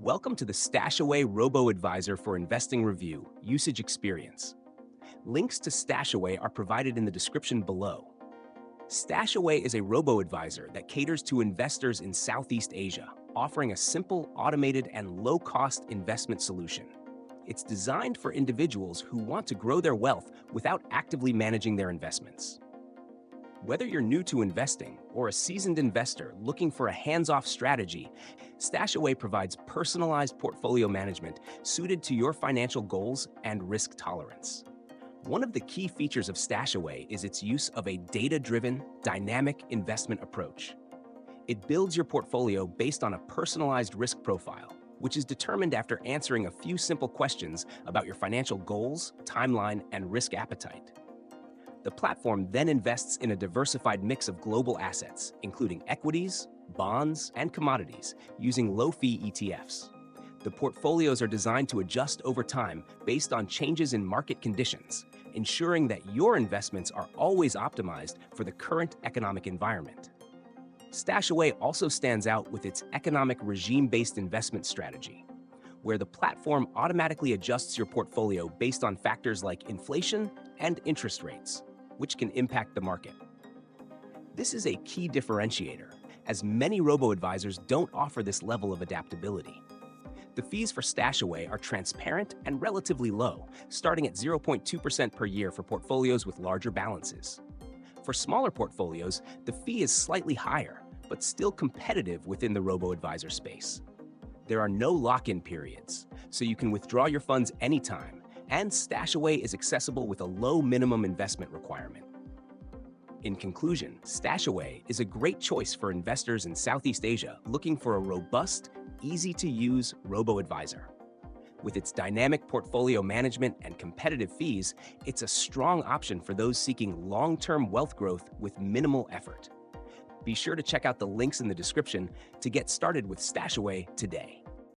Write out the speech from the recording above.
Welcome to the StashAway Robo-advisor for Investing Review Usage Experience. Links to StashAway are provided in the description below. StashAway is a robo-advisor that caters to investors in Southeast Asia, offering a simple, automated, and low-cost investment solution. It's designed for individuals who want to grow their wealth without actively managing their investments. Whether you're new to investing or a seasoned investor looking for a hands-off strategy, StashAway provides personalized portfolio management suited to your financial goals and risk tolerance. One of the key features of StashAway is its use of a data-driven, dynamic investment approach. It builds your portfolio based on a personalized risk profile, which is determined after answering a few simple questions about your financial goals, timeline, and risk appetite. The platform then invests in a diversified mix of global assets, including equities, bonds, and commodities, using low-fee ETFs. The portfolios are designed to adjust over time based on changes in market conditions, ensuring that your investments are always optimized for the current economic environment. StashAway also stands out with its economic regime-based investment strategy, where the platform automatically adjusts your portfolio based on factors like inflation and interest rates, which can impact the market. This is a key differentiator, as many robo-advisors don't offer this level of adaptability. The fees for StashAway are transparent and relatively low, starting at 0.2% per year for portfolios with larger balances. For smaller portfolios, the fee is slightly higher, but still competitive within the robo-advisor space. There are no lock-in periods, so you can withdraw your funds anytime, and StashAway is accessible with a low minimum investment requirement. In conclusion, StashAway is a great choice for investors in Southeast Asia looking for a robust, easy-to-use robo-advisor. With its dynamic portfolio management and competitive fees, it's a strong option for those seeking long-term wealth growth with minimal effort. Be sure to check out the links in the description to get started with StashAway today.